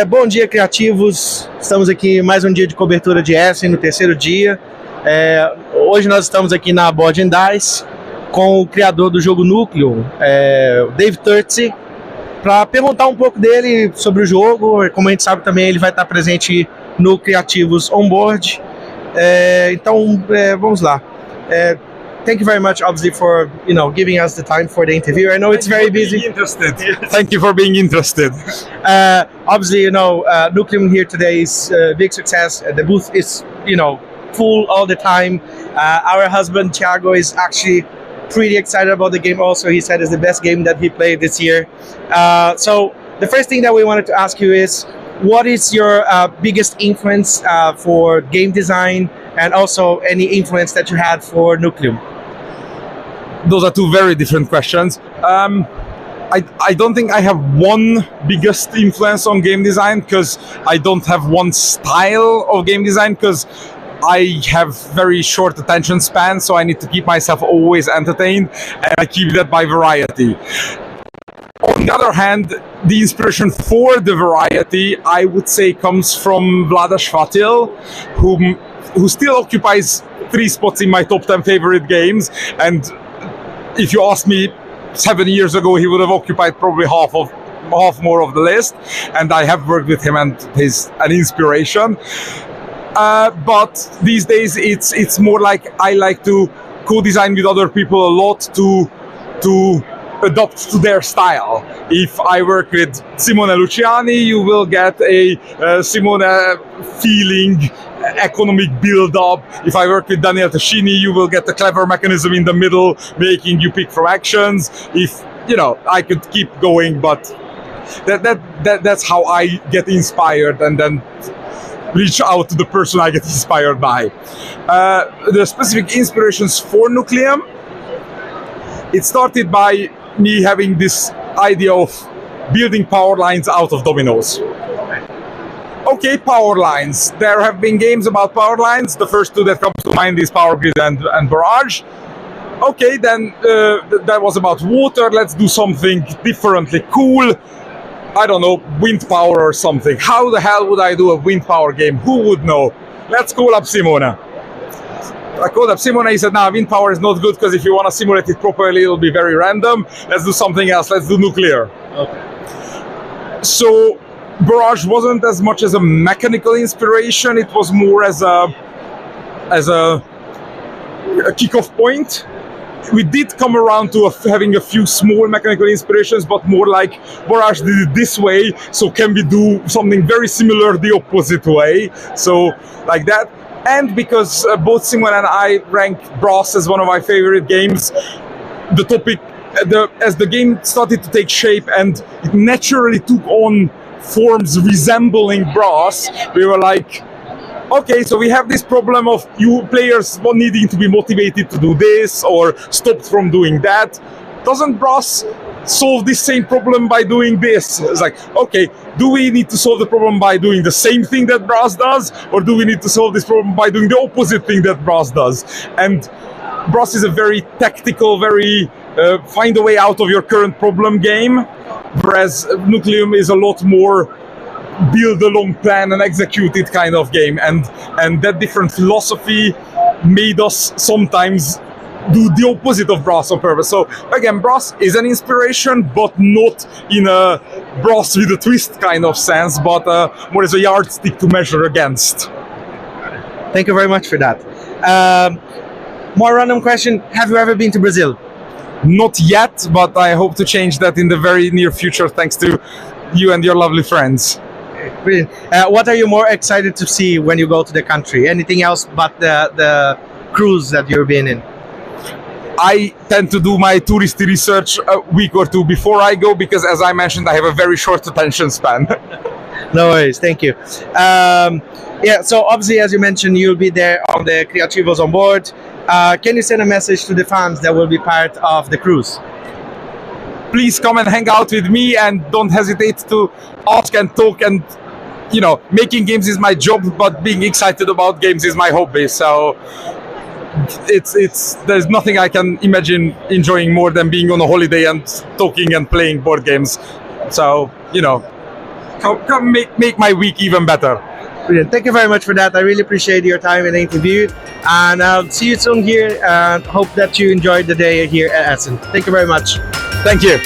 Bom dia, Kriativos. Estamos aqui mais um dia de cobertura de Essen, no terceiro dia. Hoje nós estamos aqui na Board and Dice com o criador do jogo Nucleum, o David Turczi, para perguntar um pouco dele sobre o jogo. Como a gente sabe também, ele vai estar presente no Kriativos Onboard. Então, vamos lá. Thank you very much, obviously, for giving us the time for the interview. I know it's very busy. Thank you for being interested. Obviously, Nucleum here today is a big success. The booth is, full all the time. Our husband Thiago is actually pretty excited about the game. Also, he said it's the best game that he played this year. So the first thing that we wanted to ask you is, what is your biggest influence for game design, and also any influence that you had for Nucleum? Those are two very different questions. I don't think I have one biggest influence on game design, because I don't have one style of game design, because I have very short attention span, so I need to keep myself always entertained, and I keep that by variety. On the other hand, the inspiration for the variety, I would say, comes from Vlada Shvatil, who still occupies 3 spots in my top 10 favorite games. And if you ask me 7 years ago, he would have occupied probably half more of the list. And I have worked with him, and he's an inspiration. But these days, it's more like I like to co-design with other people a lot to adopt to their style. If I work with Simone Luciani, you will get a Simone feeling, economic build-up. If I work with Daniel Tascini, you will get a clever mechanism in the middle, making you pick from actions. If I could keep going, but that's how I get inspired, and then reach out to the person I get inspired by. The specific inspirations for Nucleum, it started by me having this idea of building power lines out of dominoes. Okay, power lines. There have been games about power lines. The first two that come to mind is Power Grid and Barrage. Okay, then that was about water. Let's do something differently cool. I don't know, wind power or something. How the hell would I do a wind power game? Who would know? Let's call up Simona. I called up Simona. He said, nah, wind power is not good, because if you want to simulate it properly, it'll be very random. Let's do something else. Let's do nuclear. Okay. So Barrage wasn't as much as a mechanical inspiration. It was more as a kickoff point. We did come around to having a few small mechanical inspirations, but more like Barrage did it this way, so can we do something very similar the opposite way? So like that. And because both Simon and I rank Brass as one of my favorite games, the topic, as the game started to take shape and it naturally took on forms resembling Brass, we were like, okay, so we have this problem of you players needing to be motivated to do this or stopped from doing that. Doesn't Brass solve this same problem by doing this? It's like, okay, do we need to solve the problem by doing the same thing that Brass does, or do we need to solve this problem by doing the opposite thing that Brass does? And Brass is a very tactical, very find a way out of your current problem game, whereas Nucleum is a lot more build a long plan and execute it kind of game, and that different philosophy made us sometimes do the opposite of Brass on purpose. So again, Brass is an inspiration, but not in a Brass with a twist kind of sense, but more as a yardstick to measure against. Thank you very much for that. More random question, have you ever been to Brazil? Not yet, but I hope to change that in the very near future, thanks to you and your lovely friends. Brilliant. What are you more excited to see when you go to the country? Anything else but the cruise that you've been in? I tend to do my touristy research a week or two before I go, because as I mentioned, I have a very short attention span. No worries, thank you. Yeah, so obviously, as you mentioned, you'll be there on the Kriativos on board. Can you send a message to the fans that will be part of the cruise? Please come and hang out with me, and don't hesitate to ask and talk. And making games is my job, but being excited about games is my hobby. So there's nothing I can imagine enjoying more than being on a holiday and talking and playing board games. So come make my week even better. Brilliant. Thank you very much for that. I really appreciate your time and the interview. And I'll see you soon here and hope that you enjoyed the day here at Essen. Thank you very much. Thank you.